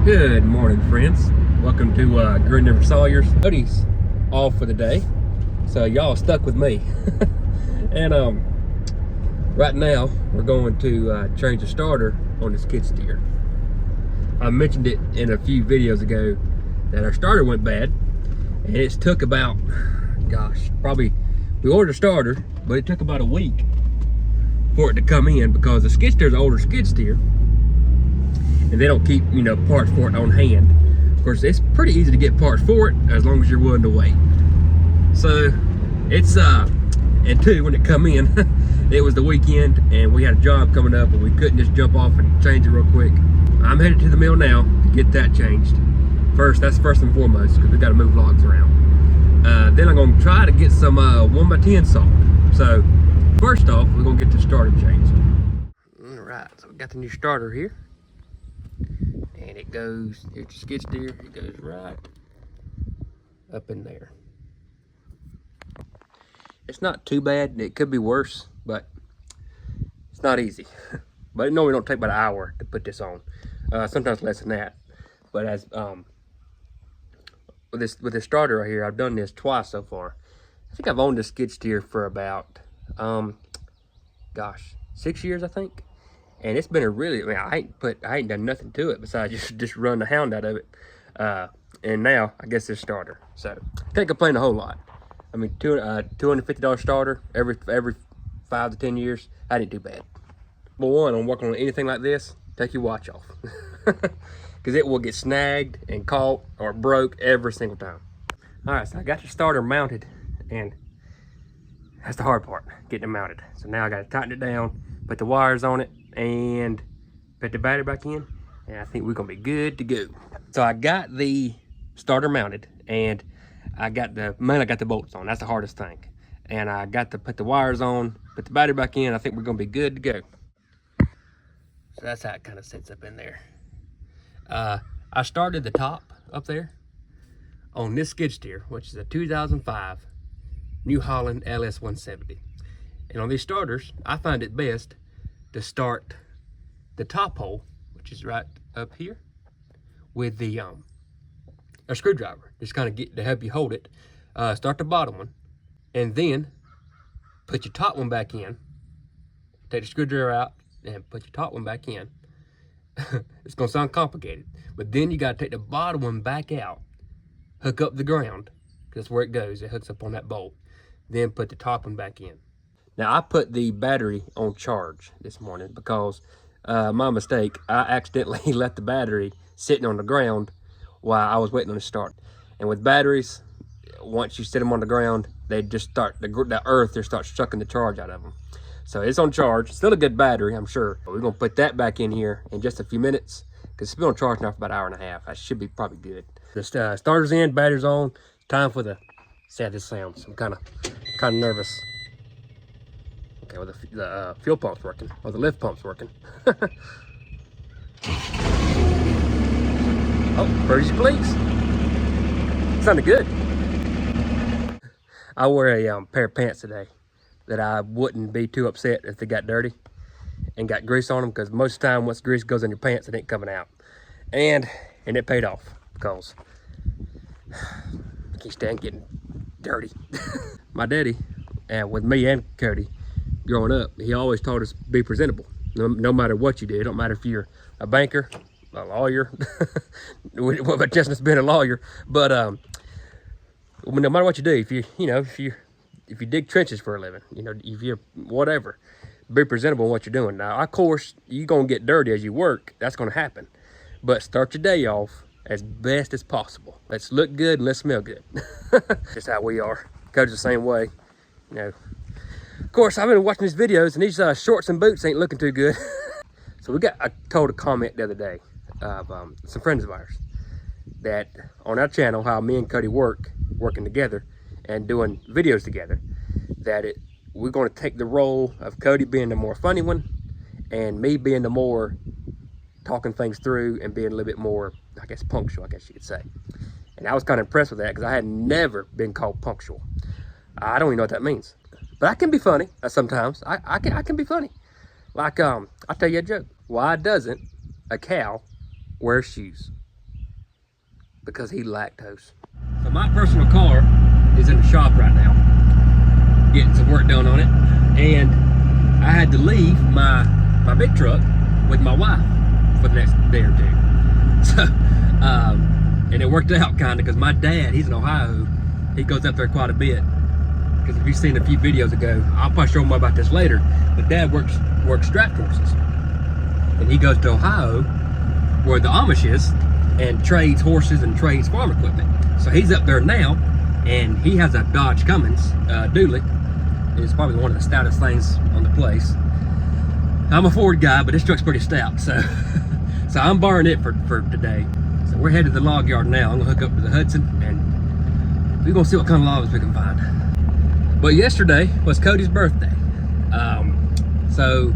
Good morning, friends. Welcome to Grid Never Sawyer's. Cody's off for the day, so y'all stuck with me. And right now we're going to change the starter on the skid steer. I mentioned it in a few videos ago that our starter went bad, and it's took about, we ordered a starter, but it took about a week for it to come in because the skid steer is an older skid steer. And they don't keep, parts for it on hand. Of course, it's pretty easy to get parts for it as long as you're willing to wait. So it's and two, when it come in, it was the weekend and we had a job coming up and we couldn't just jump off and change it real quick. I'm headed to the mill now to get that changed. That's first and foremost, because we got to move logs around. Then I'm going to try to get some 1x10 salt. So first off, we're going to get the starter changed. All right, so we got the new starter here. And it goes, here's the skid steer, it goes right up in there. It's not too bad, it could be worse, but it's not easy. But it normally don't take about an hour to put this on. Sometimes less than that. But as with this starter right here, I've done this twice so far. I think I've owned this skid steer for about 6 years, I think. And it's been a really, I ain't done nothing to it besides just run the hound out of it. And now I guess this starter. So can't complain a whole lot. I mean, $250 starter every 5 to 10 years. I didn't do bad. Well, one, on working on anything like this, take your watch off, because it will get snagged and caught or broke every single time. All right, so I got the starter mounted, and that's the hard part, getting it mounted. So now I got to tighten it down, put the wires on it, and put the battery back in, and I think we're gonna be good to go. So I got the starter mounted, and I got the bolts on. That's the hardest thing. And I got to put the wires on, put the battery back in. I think we're gonna be good to go. So that's how it kind of sits up in there. I started the top up there on this skid steer, which is a 2005 New Holland LS 170. And on these starters, I find it best to start the top hole, which is right up here, with the a screwdriver. Just kind of get to help you hold it. Start the bottom one, and then put your top one back in. Take the screwdriver out and put your top one back in. It's gonna sound complicated, but then you gotta take the bottom one back out, hook up the ground, because that's where it goes. It hooks up on that bolt. Then put the top one back in. Now, I put the battery on charge this morning because my mistake, I accidentally left the battery sitting on the ground while I was waiting on it to start. And with batteries, once you sit them on the ground, they just start, the earth just starts sucking the charge out of them. So it's on charge, still a good battery, I'm sure. But we're gonna put that back in here in just a few minutes, because it's been on charge now for about an hour and a half. That should be probably good. The starter's in, battery's on. Time for the, see how this sounds. I'm kind of nervous. Okay, well, the fuel pump's working, or the lift pump's working. Oh, birdies please. Sounded good. I wear a pair of pants today that I wouldn't be too upset if they got dirty and got grease on them, because most of the time once grease goes in your pants, it ain't coming out. And it paid off, because I can't stand getting dirty. My daddy, with me and Cody, growing up, he always taught us be presentable. No matter what you do, it don't matter if you're a banker, a lawyer, but Justin's been a lawyer. But no matter what you do, if you dig trenches for a living, if you're whatever, be presentable in what you're doing. Now, of course, you're gonna get dirty as you work. That's gonna happen. But start your day off as best as possible. Let's look good and let's smell good. That's how we are. Cody's the same way. Of course, I've been watching these videos, and these shorts and boots ain't looking too good. So I told a comment the other day of some friends of ours that on our channel, how me and Cody working together and doing videos together, that we're going to take the role of Cody being the more funny one and me being the more talking things through and being a little bit more, I guess, punctual, I guess you could say. And I was kind of impressed with that, because I had never been called punctual. I don't even know what that means. But I can be funny sometimes. I can be funny. Like, I'll tell you a joke. Why doesn't a cow wear shoes? because he lactose. So my personal car is in the shop right now, getting some work done on it, and I had to leave my big truck with my wife for the next day or two. So, and it worked out kind of because my dad, he's in Ohio, he goes up there quite a bit. Because if you've seen a few videos ago, I'll probably show more about this later, but Dad works strapped horses, and he goes to Ohio where the Amish is and trades horses and trades farm equipment. So he's up there now, and he has a Dodge Cummins dually. It's probably one of the stoutest things on the place. I'm a Ford guy, but this truck's pretty stout, so so I'm borrowing it for today. So we're headed to the log yard now. I'm gonna hook up to the Hudson, and we're gonna see what kind of logs we can find. But yesterday was Cody's birthday. So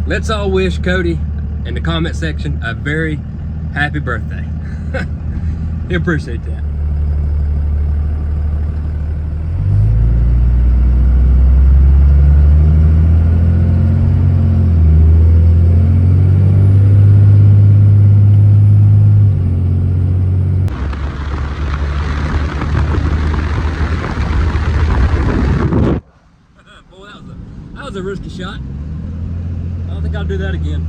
let's all wish Cody in the comment section a very happy birthday. He appreciate that. That was a risky shot. I don't think I'll do that again.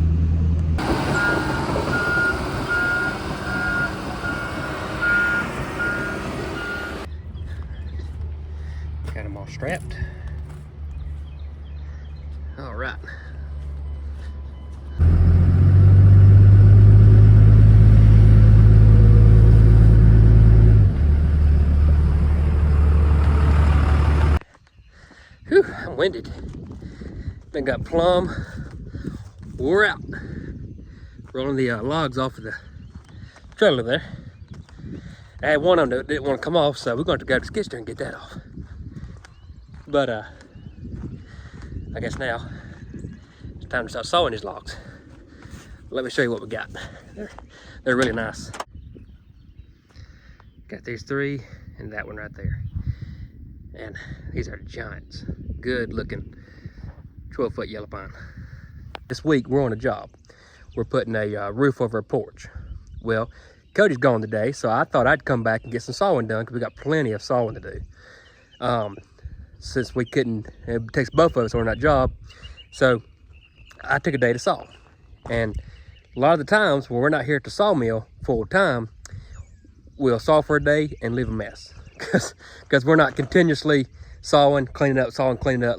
Got them all strapped. All right. Whew, I'm winded. Then got plumb wore out. Rolling the logs off of the trailer there. I had one on that didn't want to come off, so we're going to go to the skid steer and get that off. But I guess now it's time to start sawing these logs. Let me show you what we got. They're really nice. Got these three and that one right there. And these are giants. Good looking 12-foot yellow pine. This week we're on a job. We're putting a roof over a porch. Well, Cody's gone today, so I thought I'd come back and get some sawing done because we got plenty of sawing to do. Since we couldn't, it takes both of us on that job, so I took a day to saw. And a lot of the times when we're not here at the sawmill full time, we'll saw for a day and leave a mess because we're not continuously sawing, cleaning up,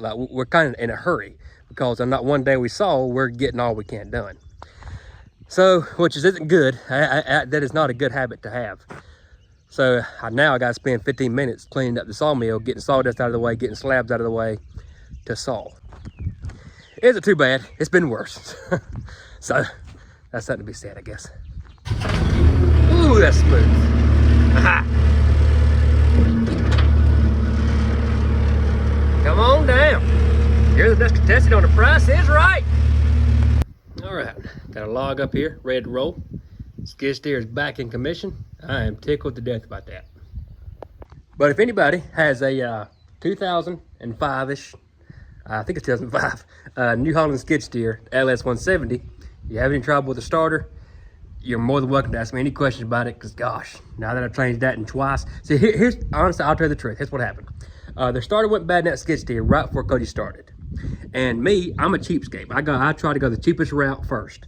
like we're kind of in a hurry because on not one day we saw, we're getting all we can done. So, which isn't good. That is not a good habit to have. So now I got to spend 15 minutes cleaning up the sawmill, getting sawdust out of the way, getting slabs out of the way to saw. It isn't too bad. It's been worse. So that's something to be said, I guess. Ooh, that's smooth. Aha. Come on down. You're the best contestant on The Price is Right. All right, got a log up here, ready to roll. Skid steer is back in commission. I am tickled to death about that. But if anybody has a 2005-ish, I think it's 2005, New Holland skid steer, LS170, you have any trouble with the starter, you're more than welcome to ask me any questions about it, because gosh, now that I've changed that in twice. See, here's, honestly, I'll tell you the truth. Here's what happened. The starter went bad in that skid steer right before Cody started. And me, I'm a cheapskate. I try to go the cheapest route first.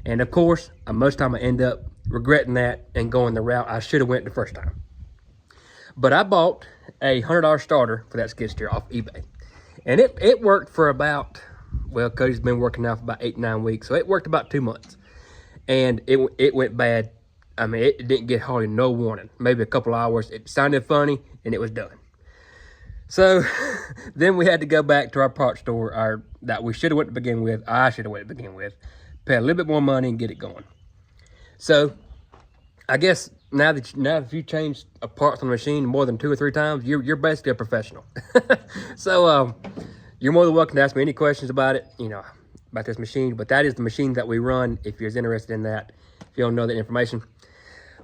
And of course, most of the time I end up regretting that and going the route I should have went the first time. But I bought a $100 starter for that skid steer off eBay. And it worked for about, well, Cody's been working now for about 8-9 weeks. So it worked about 2 months. And it went bad. I mean, it didn't get hardly no warning. Maybe a couple hours. It sounded funny and it was done. So then we had to go back to our parts store that we should have went to begin with. I should have went to begin with. Pay a little bit more money and get it going. So I guess now that you changed a parts on the machine more than 2 or 3 times, you're basically a professional. So you're more than welcome to ask me any questions about it, about this machine. But that is the machine that we run if you're interested in that, if you don't know that information.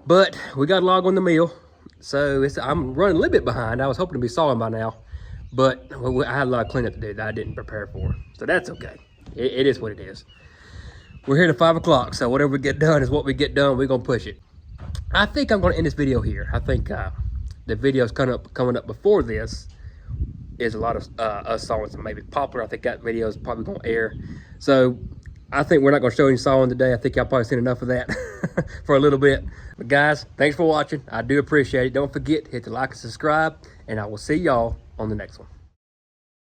But we got a log on the mill. So I'm running a little bit behind. I was hoping to be sawing by now, but I had a lot of cleanup to do that I didn't prepare for. So that's okay. It is what it is. We're here to 5 o'clock, so whatever we get done is what we get done. We're gonna push it. I think I'm going to end this video here. I think the videos coming up before this is a lot of us sawing some maybe poplar. I think that video is probably going to air. So I think we're not going to show any sawing today. I think y'all probably seen enough of that for a little bit. But guys, thanks for watching. I do appreciate it. Don't forget, hit the like and subscribe, and I will see y'all on the next one.